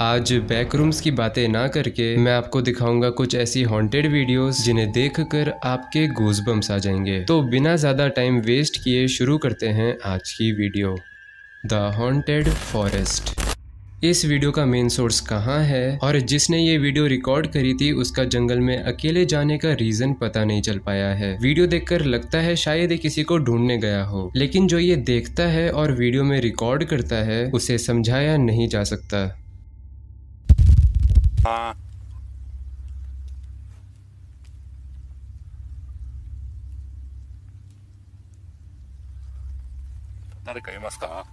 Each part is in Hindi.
आज बैकरूम्स की बातें ना करके मैं आपको दिखाऊंगा कुछ ऐसी हॉन्टेड वीडियोस जिन्हें देखकर आपके गूज़बम्स आ जाएंगे। तो बिना ज़्यादा टाइम वेस्ट किए शुरू करते हैं आज की वीडियो। The haunted forest. इस वीडियो का मेन सोर्स कहाँ है और जिसने ये वीडियो रिकॉर्ड करी थी उसका जंगल में अकेले जाने का रीजन पता नहीं चल पाया है। वीडियो देखकर लगता है शायद ये किसी को ढूंढने गया हो, लेकिन जो ये देखता है और वीडियो में रिकॉर्ड करता है उसे समझाया नहीं जा सकता।誰かいますか？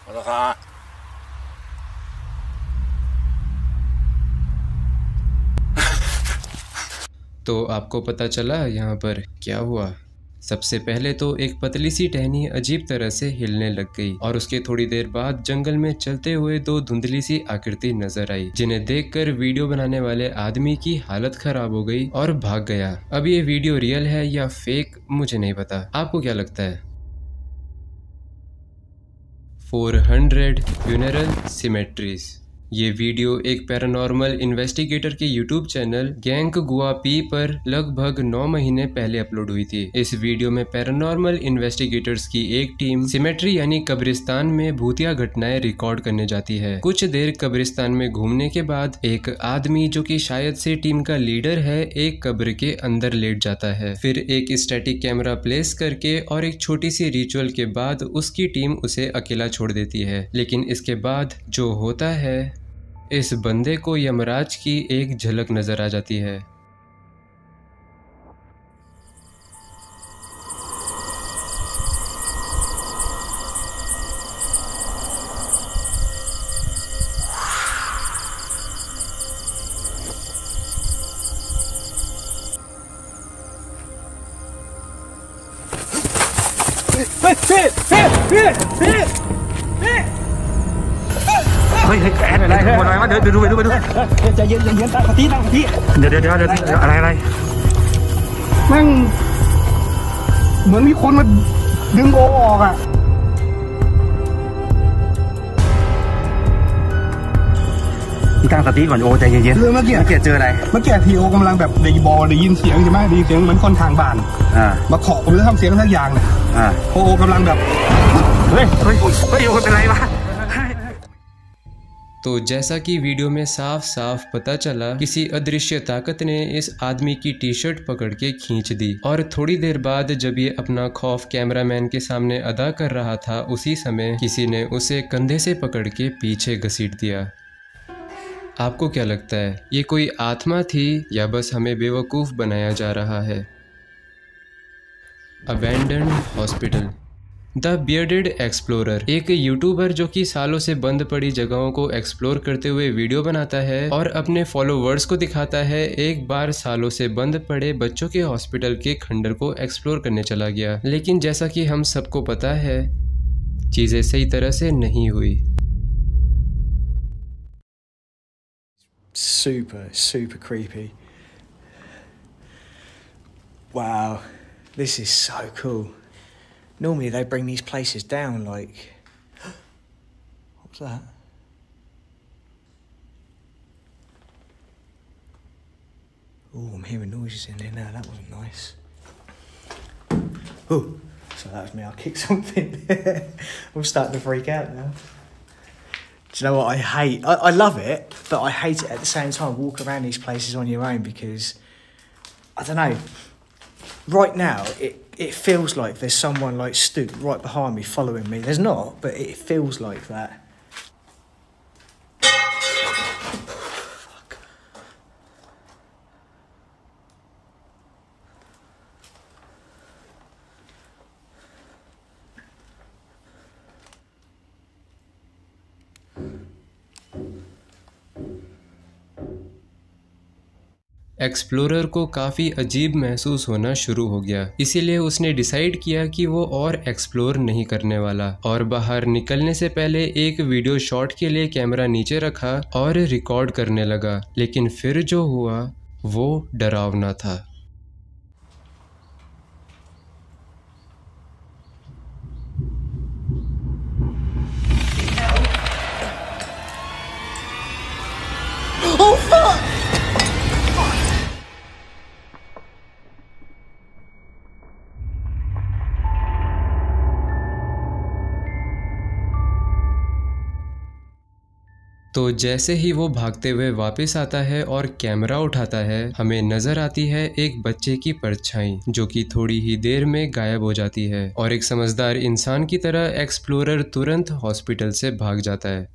和田さん。तो आपको पता चला यहाँ पर क्या हुआ? सबसे पहले तो एक पतली सी टहनी अजीब तरह से हिलने लग गई और उसके थोड़ी देर बाद जंगल में चलते हुए दो धुंधली सी आकृति नजर आई, जिन्हें देखकर वीडियो बनाने वाले आदमी की हालत खराब हो गई और भाग गया। अब ये वीडियो रियल है या फेक मुझे नहीं पता, आपको क्या लगता है? 400 फ्यूनरल सिमेट्रीज। ये वीडियो एक पैरानॉर्मल इन्वेस्टिगेटर के यूट्यूब चैनल गैंग गुआपी पर लगभग 9 महीने पहले अपलोड हुई थी। इस वीडियो में पैरानॉर्मल इन्वेस्टिगेटर्स की एक टीम सिमेट्री यानी कब्रिस्तान में भूतिया घटनाएं रिकॉर्ड करने जाती है। कुछ देर कब्रिस्तान में घूमने के बाद एक आदमी जो कि शायद से टीम का लीडर है एक कब्र के अंदर लेट जाता है। फिर एक स्टैटिक कैमरा प्लेस करके और एक छोटी सी रिचुअल के बाद उसकी टीम उसे अकेला छोड़ देती है। लेकिन इसके बाद जो होता है, इस बंदे को यमराज की एक झलक नजर आ जाती है।เฮ้ยแอนอะไรคนอะไรวะเดี๋ยวดูไปดูใจเย็นตั้งสติเดี๋ยวอะไรแม่งเหมือนมีคนมาดึงโอออกอ่ะพี่ตั้งสติก่อนโอใจเย็นเมื่อกี้เจออะไรเมื่อกี้ทีโอกำลังแบบในบอลได้ยินเสียงใช่ไหมได้ยินเสียงเหมือนคนทางบ้านมาเคาะผมจะทำเสียงสักอย่างเนี่ยโอกำลังแบบเฮ้ยโอเป็นไรวะ? तो जैसा कि वीडियो में साफ साफ पता चला, किसी अदृश्य ताकत ने इस आदमी की टी शर्ट पकड़ के खींच दी और थोड़ी देर बाद जब ये अपना खौफ कैमरामैन के सामने अदा कर रहा था, उसी समय किसी ने उसे कंधे से पकड़ के पीछे घसीट दिया। आपको क्या लगता है, ये कोई आत्मा थी या बस हमें बेवकूफ़ बनाया जा रहा है? Abandoned hospital. The bearded explorer एक यूट्यूबर जो कि सालों से बंद पड़ी जगहों को एक्सप्लोर करते हुए वीडियो बनाता है और अपने फॉलोवर्स को दिखाता है। एक बार सालों से बंद पड़े बच्चों के हॉस्पिटल के खंडर को एक्सप्लोर करने चला गया, लेकिन जैसा कि हम सबको पता है चीजें सही तरह से नहीं हुई। Super creepy. Wow, this is so cool. Normally they bring these places down like... What was that? Oh, I'm hearing noises in there now. That wasn't nice. Oh, so that was me. I kicked something. I'm starting to freak out now. Do you know what I hate? I love it, but I hate it at the same time. Walk around these places on your own because, I don't know, right now it feels like there's someone like stood right behind me following me. There's not, but it feels like that. Fuck. Explorer को काफ़ी अजीब महसूस होना शुरू हो गया। इसीलिए उसने डिसाइड किया कि वो और एक्सप्लोर नहीं करने वाला और बाहर निकलने से पहले एक वीडियो शॉट के लिए कैमरा नीचे रखा और रिकॉर्ड करने लगा। लेकिन फिर जो हुआ वो डरावना था। तो जैसे ही वो भागते हुए वापस आता है और कैमरा उठाता है, हमें नजर आती है एक बच्चे की परछाई जो कि थोड़ी ही देर में गायब हो जाती है और एक समझदार इंसान की तरह एक्सप्लोरर तुरंत हॉस्पिटल से भाग जाता है।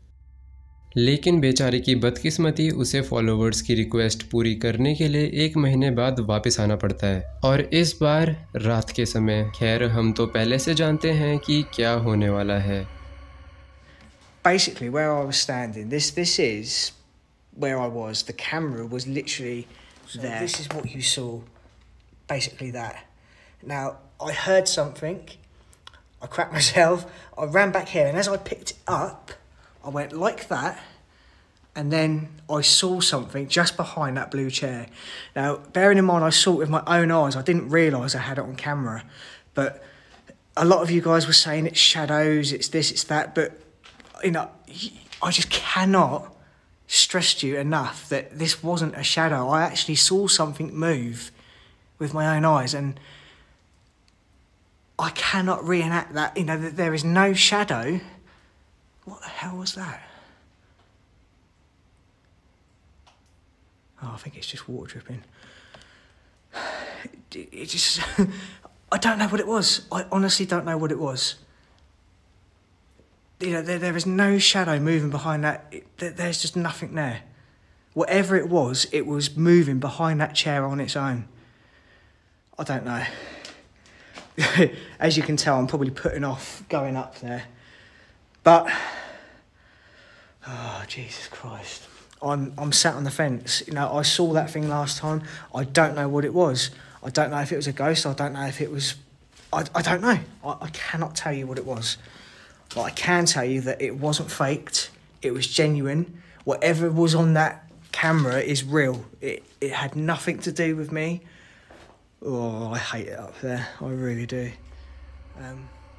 लेकिन बेचारे की बदकिस्मती उसे फॉलोवर्स की रिक्वेस्ट पूरी करने के लिए 1 महीने बाद वापस आना पड़ता है और इस बार रात के समय। खैर, हम तो पहले से जानते हैं कि क्या होने वाला है। Basically, where I was standing, this is where I was. The camera was literally there. This is what you saw, basically that. Now, I heard something, I cracked myself, I ran back here, and as I picked it up, I went like that, and then I saw something just behind that blue chair. Now, bearing in mind I saw it with my own eyes, I didn't realise I had it on camera, but a lot of you guys were saying it's shadows, it's this, it's that, but you know, I just cannot stress to you enough that this wasn't a shadow. I actually saw something move with my own eyes, and I cannot reenact that. You know, that there is no shadow. What the hell was that? Oh, I think it's just water dripping. It just... I don't know what it was. I honestly don't know what it was. You know, there is no shadow moving behind that. There's just nothing there. Whatever it was moving behind that chair on its own. I don't know. As you can tell, I'm probably putting off going up there. But, oh, Jesus Christ. I'm sat on the fence. You know, I saw that thing last time. I don't know what it was. I don't know if it was a ghost. I don't know if it was... I don't know. I cannot tell you what it was. But I can tell you that it wasn't faked. It was genuine. Whatever was on that camera is real. It had nothing to do with me. Oh, I hate it up there. I really do.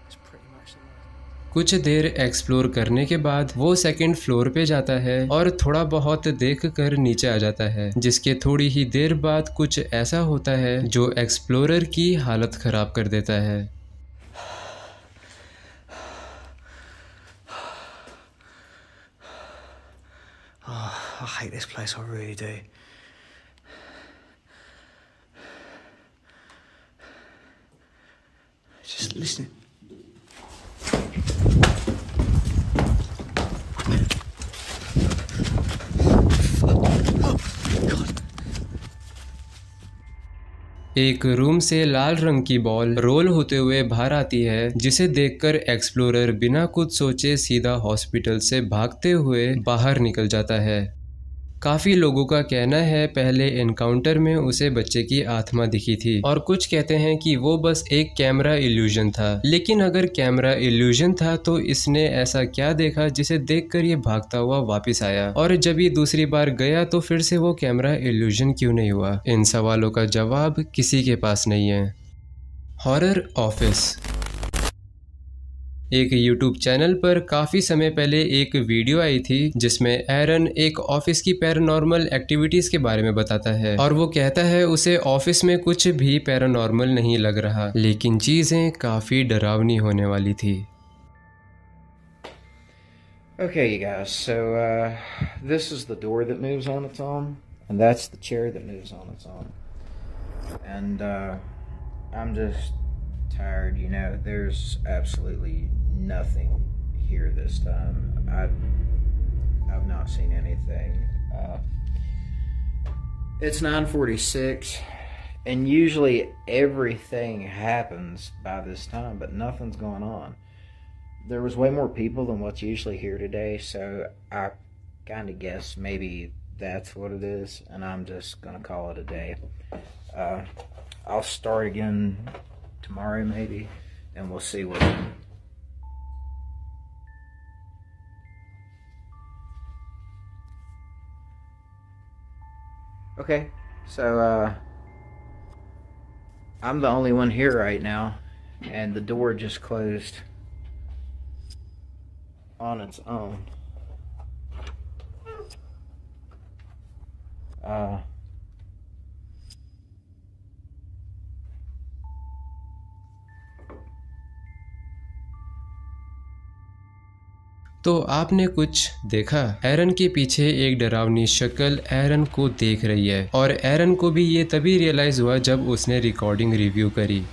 It's pretty much the most... कुछ देर एक्सप्लोर करने के बाद वो सेकंड फ्लोर पे जाता है और थोड़ा बहुत देख कर नीचे आ जाता है, जिसके थोड़ी ही देर बाद कुछ ऐसा होता है जो एक्सप्लोरर की हालत खराब कर देता है। I hate this place, I really do. Just listen. एक रूम से लाल रंग की बॉल रोल होते हुए बाहर आती है, जिसे देखकर एक्सप्लोरर बिना कुछ सोचे सीधा हॉस्पिटल से भागते हुए बाहर निकल जाता है। काफ़ी लोगों का कहना है पहले एनकाउंटर में उसे बच्चे की आत्मा दिखी थी और कुछ कहते हैं कि वो बस एक कैमरा इल्यूजन था। लेकिन अगर कैमरा इल्यूजन था तो इसने ऐसा क्या देखा जिसे देखकर ये भागता हुआ वापस आया, और जब ये दूसरी बार गया तो फिर से वो कैमरा इल्यूजन क्यों नहीं हुआ? इन सवालों का जवाब किसी के पास नहीं है। Horror office. एक YouTube चैनल पर काफ़ी समय पहले एक वीडियो आई थी जिसमें एरन एक ऑफिस की पैरानॉर्मल एक्टिविटीज़ के बारे में बताता है और वो कहता है उसे ऑफिस में कुछ भी पैरानॉर्मल नहीं लग रहा, लेकिन चीज़ें काफ़ी डरावनी होने वाली थी। Okay, you guys, so this is the door that moves on its own, and that's the chair that moves on its own. And I'm just tired, you know, there's absolutely nothing here this time. I've not seen anything. It's 9:46, and usually everything happens by this time, but nothing's going on. There was way more people than what's usually here today, so I kind of guess maybe that's what it is, and I'm just gonna call it a day. I'll start again tomorrow maybe, and we'll see what. Okay, so I'm the only one here right now, and the door just closed on its own. तो आपने कुछ देखा? एरन के पीछे एक डरावनी शक्ल एरन को देख रही है और एरन को भी ये तभी रियलाइज हुआ जब उसने रिकॉर्डिंग रिव्यू करी।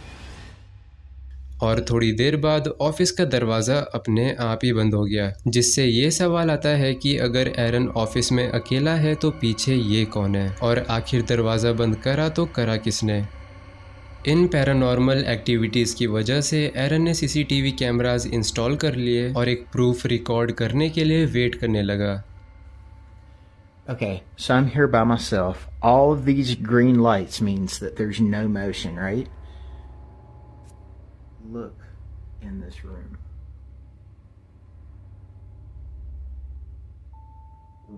और थोड़ी देर बाद ऑफिस का दरवाज़ा अपने आप ही बंद हो गया, जिससे ये सवाल आता है कि अगर एरन ऑफिस में अकेला है तो पीछे ये कौन है, और आखिर दरवाज़ा बंद करा तो करा किसने। इन पैरानॉर्मल एक्टिविटीज़ की वजह से एरन ने सीसीटीवी कैमरास इंस्टॉल कर लिए और एक प्रूफ रिकॉर्ड करने के लिए वेट करने लगा। Okay, so I'm here by myself. All of these green lights means that there's no motion, right? Look in this room.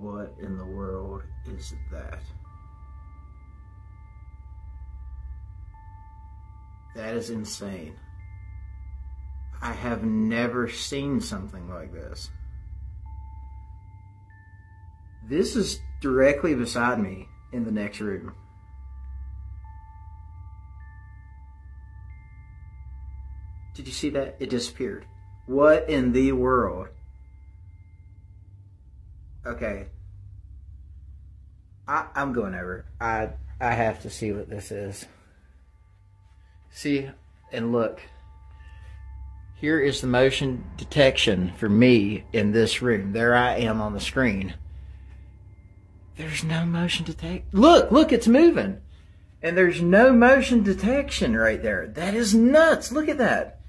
What in the world is that? That is insane. I have never seen something like this. This is directly beside me in the next room. Did you see that? It disappeared. What in the world? Okay. I'm going over. I have to see what this is. See, and look, here is the motion detection for me in this room. There I am on the screen. There's no motion detect. Look, it's moving. And there's no motion detection right there. That is nuts. Look at that.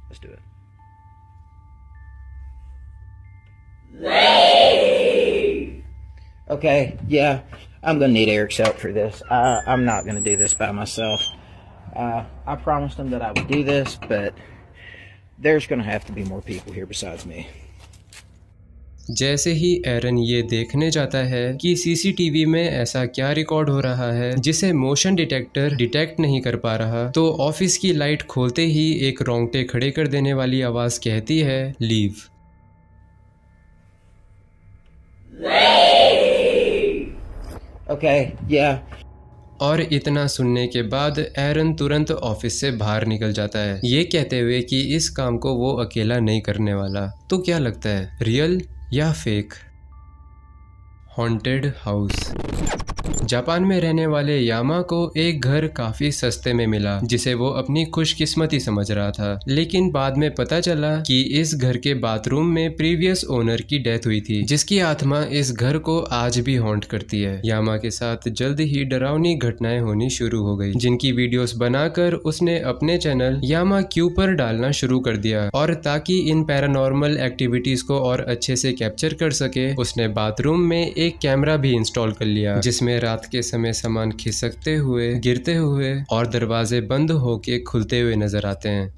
Let's do it. Okay, yeah, I'm gonna need Eric's help for this. I'm not gonna do this by myself. I promised him that I would do this, but there's gonna have to be more people here besides me. जैसे ही एरन ये देखने जाता है कि सीसीटीवी में ऐसा क्या रिकॉर्ड हो रहा है जिसे मोशन डिटेक्टर डिटेक्ट नहीं कर पा रहा, तो ऑफिस की लाइट खोलते ही एक रोंगटे खड़े कर देने वाली आवाज़ कहती है, लीव। Okay, yeah. और इतना सुनने के बाद एरन तुरंत ऑफिस से बाहर निकल जाता है, ये कहते हुए कि इस काम को वो अकेला नहीं करने वाला। तो क्या लगता है, रियल या फेक? Haunted house. जापान में रहने वाले यामा को एक घर काफी सस्ते में मिला, जिसे वो अपनी खुशकिस्मती समझ रहा था, लेकिन बाद में पता चला कि इस घर के बाथरूम में प्रीवियस ओनर की डेथ हुई थी, जिसकी आत्मा इस घर को आज भी हॉन्ट करती है। यामा के साथ जल्द ही डरावनी घटनाएं होनी शुरू हो गई, जिनकी वीडियोस बनाकर उसने अपने चैनल यामा क्यू पर डालना शुरू कर दिया। और ताकि इन पैरानॉर्मल एक्टिविटीज को और अच्छे से कैप्चर कर सके, उसने बाथरूम में एक कैमरा भी इंस्टॉल कर लिया, जिसमें रात के समय सामान खिसकते हुए, गिरते हुए और दरवाजे बंद होके खुलते हुए नजर आते हैं।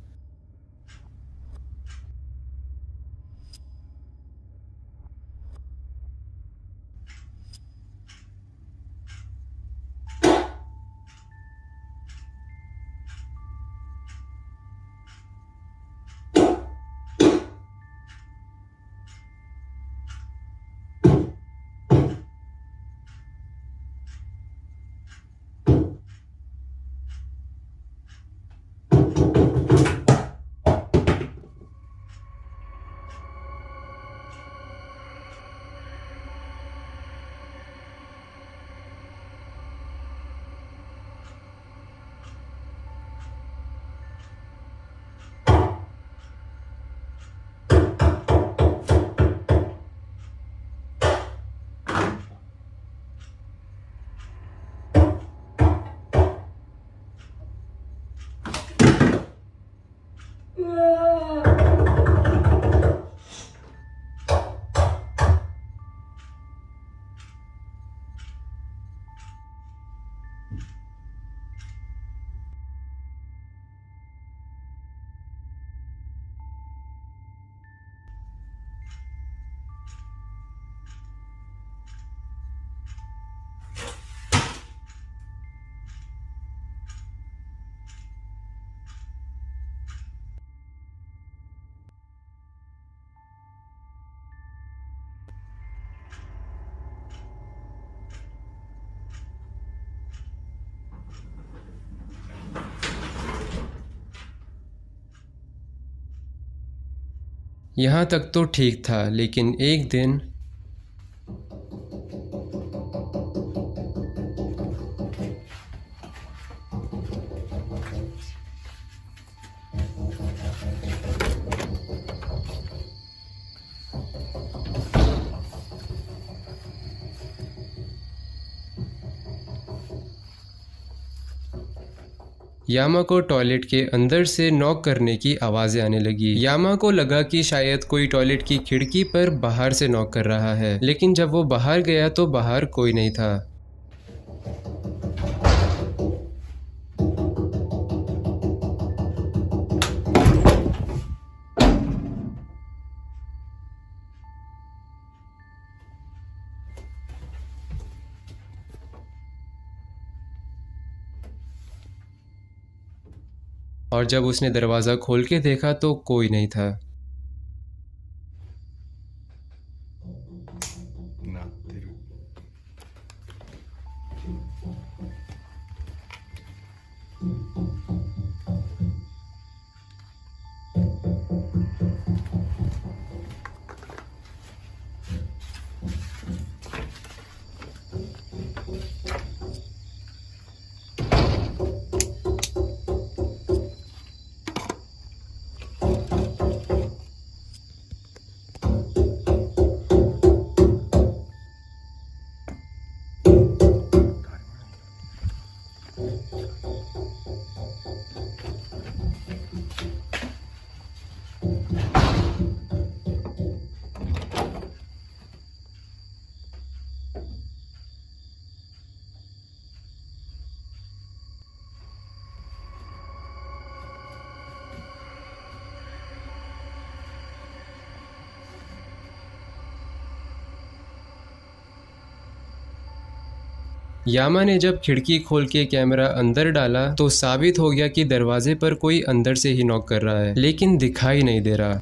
यहाँ तक तो ठीक था, लेकिन एक दिन यामा को टॉयलेट के अंदर से नॉक करने की आवाज़ें आने लगी। यामा को लगा कि शायद कोई टॉयलेट की खिड़की पर बाहर से नॉक कर रहा है, लेकिन जब वो बाहर गया तो बाहर कोई नहीं था। और जब उसने दरवाज़ा खोल के देखा तो कोई नहीं था। यामा ने जब खिड़की खोल के कैमरा अंदर डाला तो साबित हो गया कि दरवाजे पर कोई अंदर से ही नॉक कर रहा है, लेकिन दिखाई नहीं दे रहा।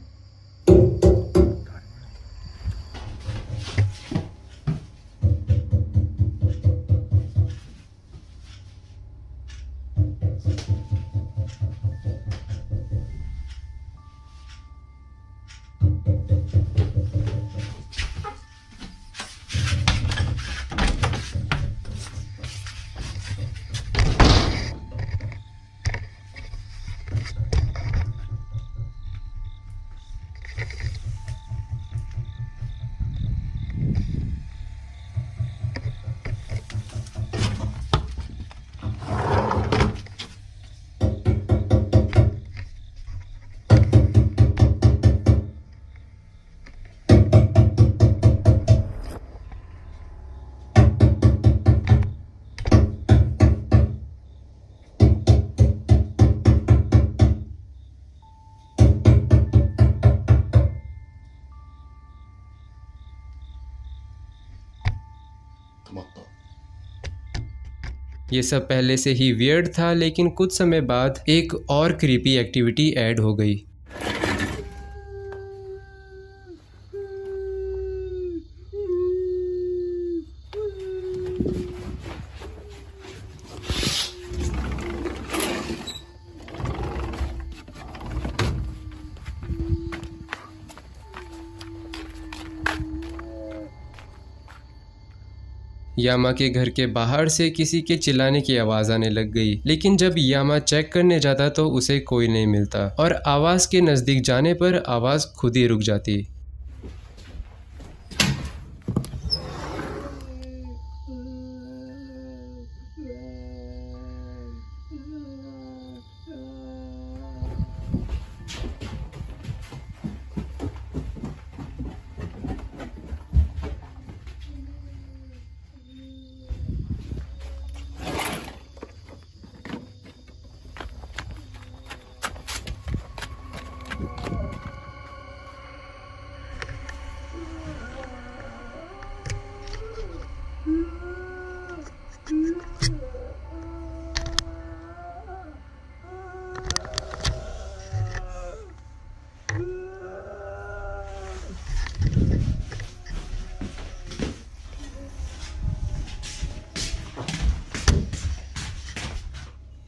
ये सब पहले से ही वियर्ड था, लेकिन कुछ समय बाद एक और क्रीपी एक्टिविटी ऐड हो गई। यामा के घर के बाहर से किसी के चिल्लाने की आवाज़ आने लग गई, लेकिन जब यामा चेक करने जाता तो उसे कोई नहीं मिलता और आवाज़ के नज़दीक जाने पर आवाज़ खुद ही रुक जाती।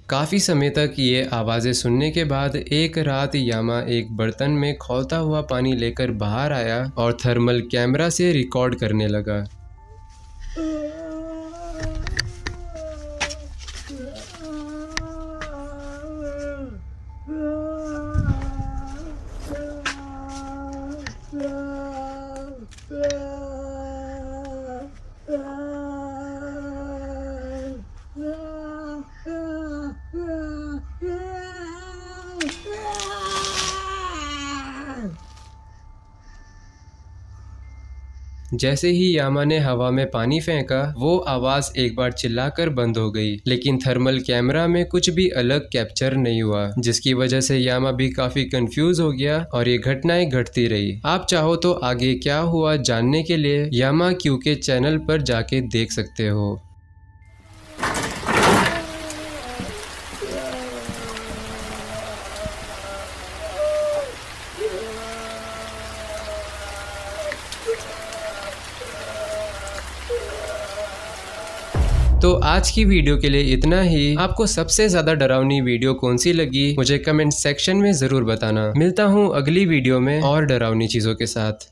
काफ़ी समय तक ये आवाज़ें सुनने के बाद एक रात यामा एक बर्तन में खौलता हुआ पानी लेकर बाहर आया और थर्मल कैमरा से रिकॉर्ड करने लगा। जैसे ही यामा ने हवा में पानी फेंका, वो आवाज एक बार चिल्लाकर बंद हो गई, लेकिन थर्मल कैमरा में कुछ भी अलग कैप्चर नहीं हुआ, जिसकी वजह से यामा भी काफी कंफ्यूज हो गया और ये घटनाएं घटती रही। आप चाहो तो आगे क्या हुआ जानने के लिए यामा क्यू के चैनल पर जाके देख सकते हो। तो आज की वीडियो के लिए इतना ही। आपको सबसे ज्यादा डरावनी वीडियो कौन सी लगी मुझे कमेंट सेक्शन में जरूर बताना। मिलता हूँ अगली वीडियो में और डरावनी चीजों के साथ।